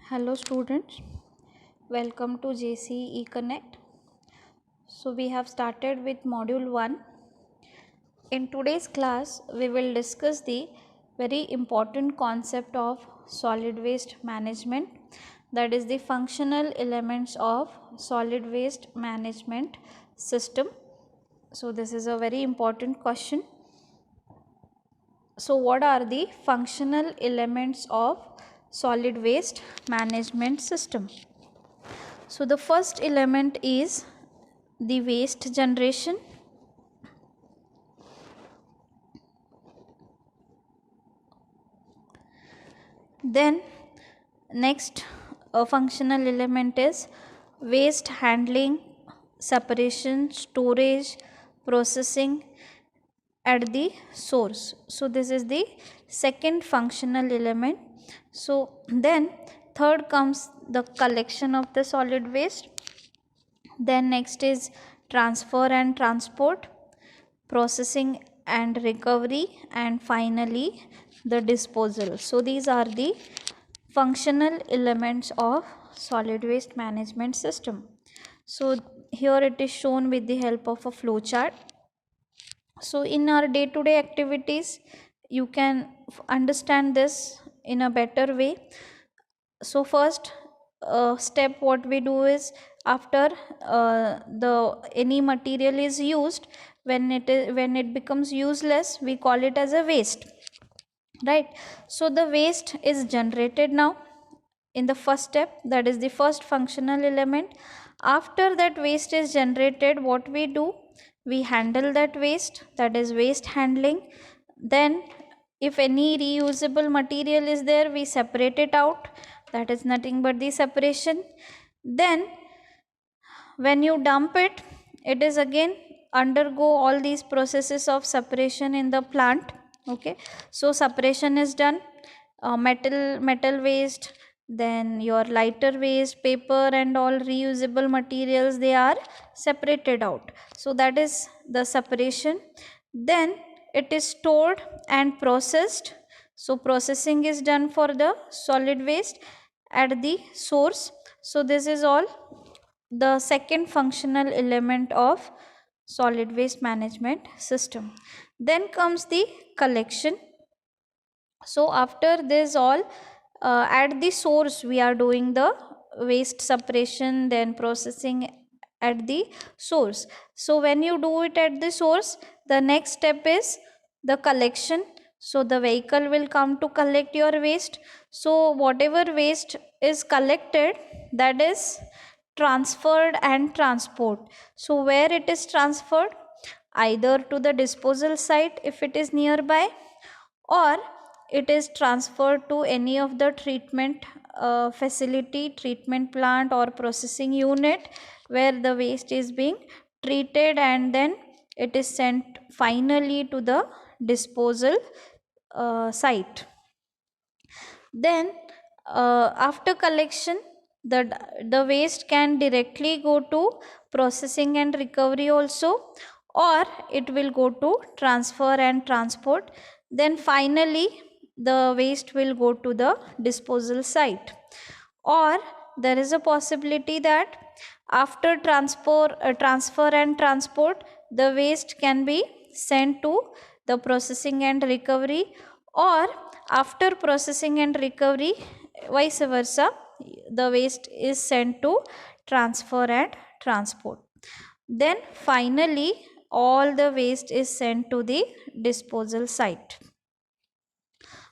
Hello students, welcome to JCE Connect. So we have started with module 1. In today's class, we will discuss the very important concept of solid waste management, that is the functional elements of solid waste management system. So this is a very important question. So what are the functional elements of solid waste management system? So the first element is the waste generation. Then next functional element is waste handling, separation, storage, processing at the source. So this is the second functional element. So then third comes the collection of the solid waste. Then next is transfer and transport, processing and recovery, and finally the disposal. So these are the functional elements of solid waste management system. So here it is shown with the help of a flow chart. So in our day to day activities you can understand this in a better way. So first step what we do is, after the any material is used, when it becomes useless, we call it as a waste, right? So the waste is generated now in the first step, that is the first functional element. After that waste is generated, what we do, we handle that waste, that is waste handling. Then if any reusable material is there, we separate it out, that is nothing but the separation. Then when you dump it, it is again undergo all these processes of separation in the plant. Okay, so separation is done, metal waste, then your lighter waste, paper and all reusable materials, they are separated out. So that is the separation. Then it is stored and processed. So processing is done for the solid waste at the source. So this is all the second functional element of solid waste management system. Then comes the collection. So after this all, at the source we are doing the waste separation, then processing at the source. So when you do it at the source, the next step is the collection. So the vehicle will come to collect your waste. So whatever waste is collected, that is transferred and transport. So where it is transferred, either to the disposal site if it is nearby, or it is transferred to any of the treatment facility, treatment plant or processing unit, where the waste is being treated, and then it is sent finally to the disposal site. Then after collection, the waste can directly go to processing and recovery also, or it will go to transfer and transport. Then finally the waste will go to the disposal site. Or there is a possibility that after transfer and transport, the waste can be sent to the processing and recovery, or after processing and recovery, vice versa, the waste is sent to transfer and transport. Then finally all the waste is sent to the disposal site.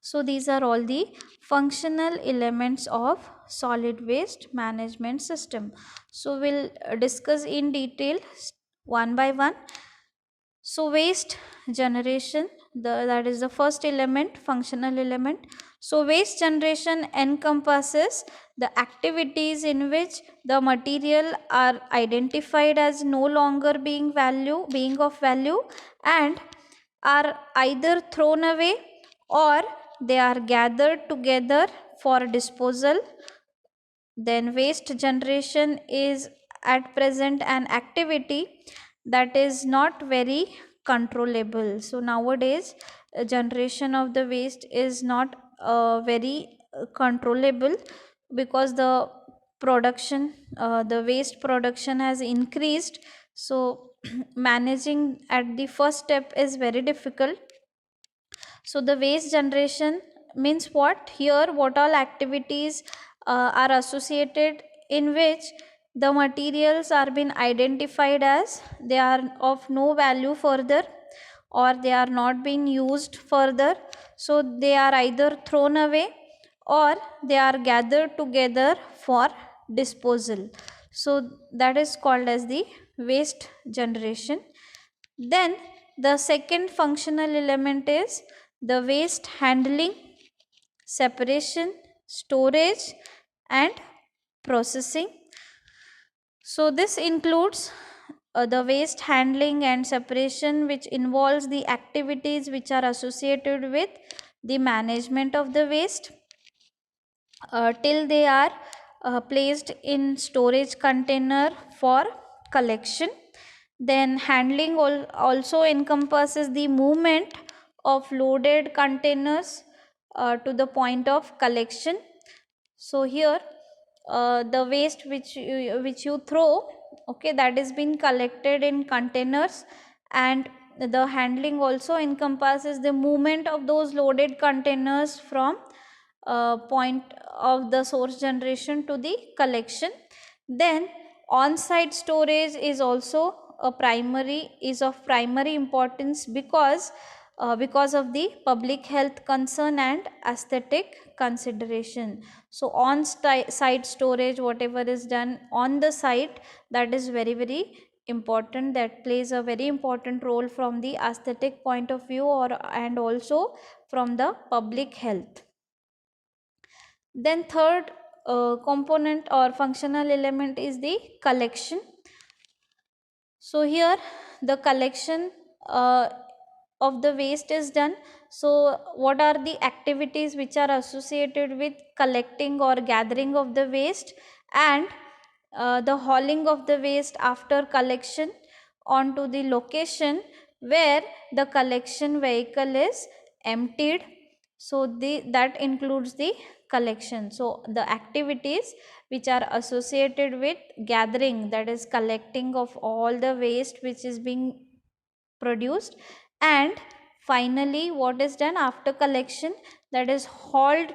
So these are all the functional elements of solid waste management system. So we'll discuss in detail one by one. So waste generation, that is the first element, functional element. So waste generation encompasses the activities in which the material are identified as no longer being of value, and are either thrown away, or they are gathered together for disposal. Then waste generation is at present an activity that is not very controllable. So nowadays generation of the waste is not very controllable, because the production, the waste production has increased. So managing at the first step is very difficult. So the waste generation means what? Here, what all activities are associated in which the materials are being identified as they are of no value further, or they are not being used further. So they are either thrown away or they are gathered together for disposal. So that is called as the waste generation. Then the second functional element is the waste handling, separation, storage, and processing. So this includes the waste handling and separation, which involves the activities which are associated with the management of the waste till they are placed in storage container for collection. Then handling also encompasses the movement of loaded containers to the point of collection. So here the waste which you throw, okay, that is being collected in containers, and the handling also encompasses the movement of those loaded containers from point of the source generation to the collection. Then on-site storage is also is of primary importance because of the public health concern and aesthetic consideration. So on site storage, whatever is done on the site, that is very important, that plays a very important role from the aesthetic point of view and also from the public health. Then third component or functional element is the collection. So here the collection of the waste is done. So what are the activities which are associated with collecting or gathering of the waste, and the hauling of the waste after collection onto the location where the collection vehicle is emptied. So that includes the collection. So the activities which are associated with gathering, that is collecting of all the waste which is being produced, and finally what is done after collection, that is hauled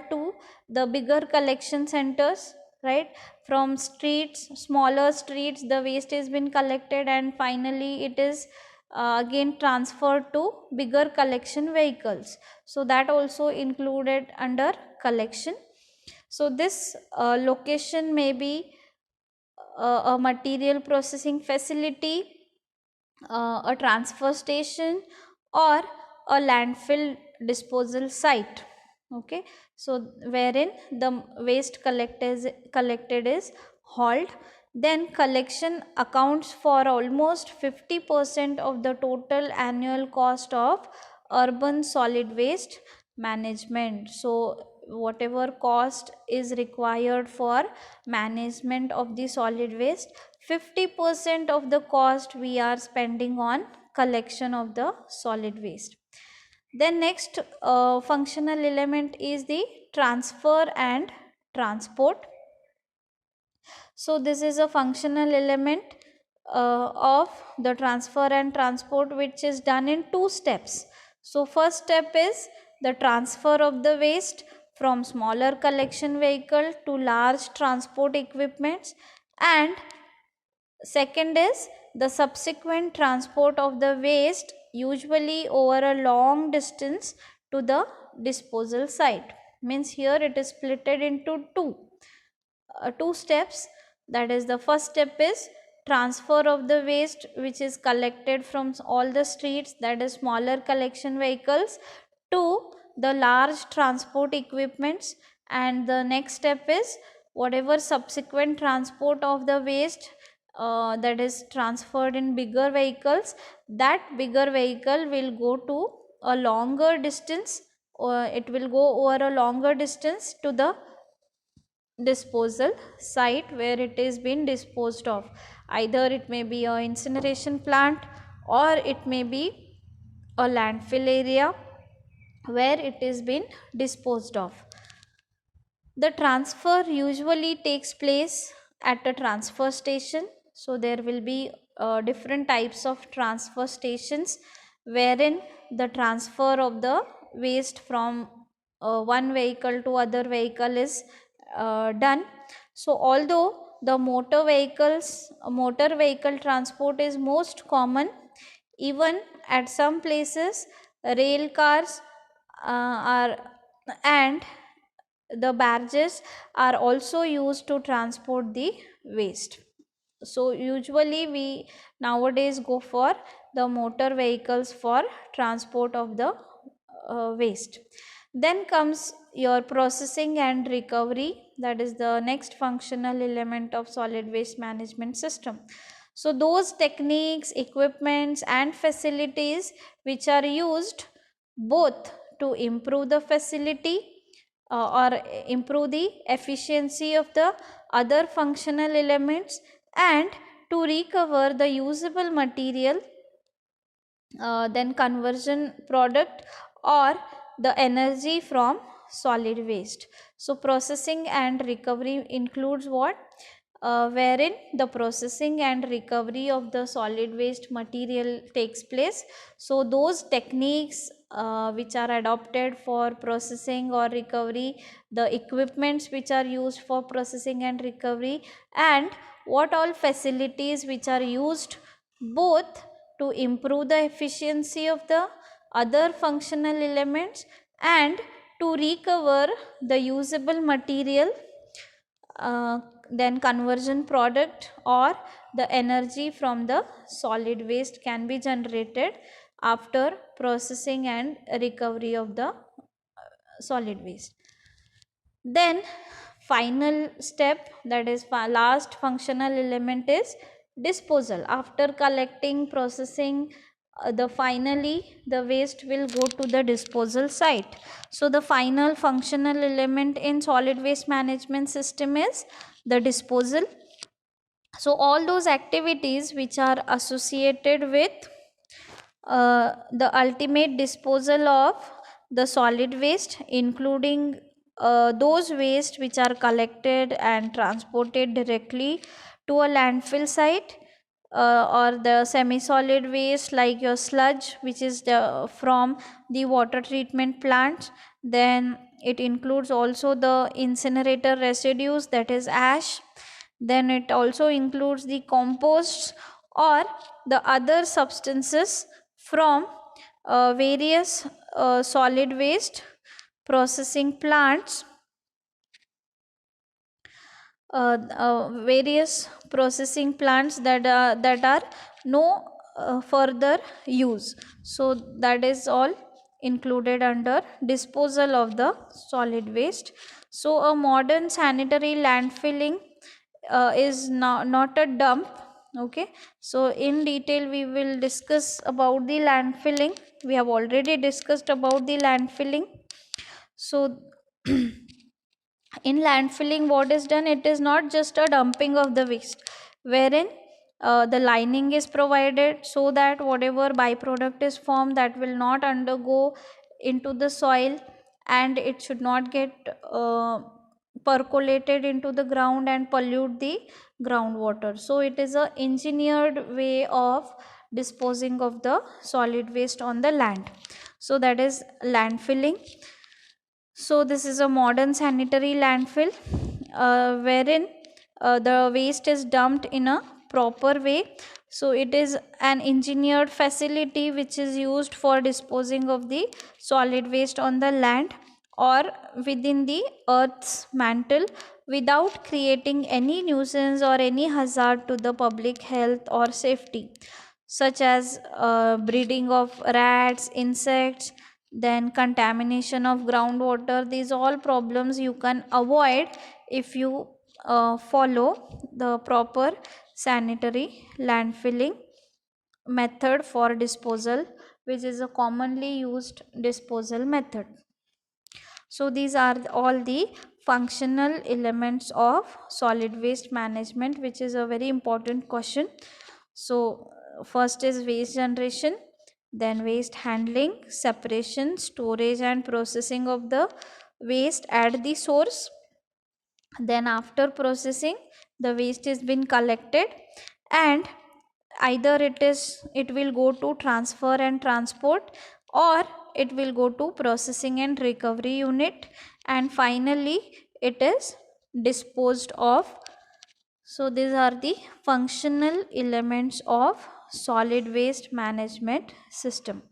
to the bigger collection centers, right? From streets, smaller streets, the waste has been collected, and finally it is again transferred to bigger collection vehicles. So that also included under collection. So this location may be a material processing facility, a transfer station, or a landfill disposal site. Okay, so wherein the waste collected is hauled. Then collection accounts for almost 50% of the total annual cost of urban solid waste management. So whatever cost is required for management of the solid waste, 50% of the cost we are spending on collection of the solid waste. Then next functional element is the transfer and transport. So this is a functional element of the transfer and transport, which is done in two steps. So first step is the transfer of the waste from smaller collection vehicle to large transport equipments, and second is the subsequent transport of the waste, usually over a long distance, to the disposal site. Means here it is splitted into two steps. That is, the first step is transfer of the waste which is collected from all the streets, that is smaller collection vehicles, to the large transport equipments, and the next step is whatever subsequent transport of the waste that is transferred in bigger vehicles, that bigger vehicle will go to a longer distance, or it will go over a longer distance to the disposal site where it is being disposed of. Either it may be a incineration plant, or it may be a landfill area where it is being disposed of. The transfer usually takes place at a transfer station. So there will be different types of transfer stations wherein the transfer of the waste from one vehicle to other vehicle is done. So although the motor vehicle transport is most common, even at some places rail cars are and the barges are also used to transport the waste. So usually we nowadays go for the motor vehicles for transport of the waste. Then comes your processing and recovery, that is the next functional element of solid waste management system. So those techniques, equipments and facilities which are used both to improve the facility or improve the efficiency of the other functional elements and to recover the usable material, then conversion product or the energy from solid waste. So processing and recovery includes what? Wherein the processing and recovery of the solid waste material takes place. So those techniques which are adopted for processing or recovery, the equipments which are used for processing and recovery, and what all facilities which are used both to improve the efficiency of the other functional elements and to recover the usable material, then conversion product or the energy from the solid waste can be generated after processing and recovery of the solid waste. Then final step, that is last functional element, is disposal. After collecting, processing, the finally the waste will go to the disposal site. So the final functional element in solid waste management system is the disposal. So all those activities which are associated with the ultimate disposal of the solid waste, including those waste which are collected and transported directly to a landfill site, or the semi solid waste like your sludge which is from the water treatment plants. Then it includes also the incinerator residues, that is ash. Then it also includes the composts or the other substances from various solid waste processing plants, various processing plants that are no further use. So that is all included under disposal of the solid waste. So a modern sanitary landfilling is not a dump. Okay, so in detail we will discuss about the landfilling. We have already discussed about the landfilling. So in landfilling, what is done, it is not just a dumping of the waste, wherein the lining is provided so that whatever byproduct is formed, that will not undergo into the soil and it should not get percolated into the ground and pollute the groundwater. So it is a engineered way of disposing of the solid waste on the land. So that is landfilling. So this is a modern sanitary landfill wherein the waste is dumped in a proper way. So it is an engineered facility which is used for disposing of the solid waste on the land or within the earth's mantle without creating any nuisance or any hazard to the public health or safety, such as breeding of rats, insects, then contamination of groundwater. These all problems you can avoid if you follow the proper sanitary landfilling method for disposal, which is a commonly used disposal method. So these are all the functional elements of solid waste management, which is a very important question. So first is waste generation, then waste handling, separation, storage and processing of the waste at the source, Then after processing, the waste is been collected, and either it will go to transfer and transport, or it will go to processing and recovery unit, and finally it is disposed of. So these are the functional elements of solid waste management system.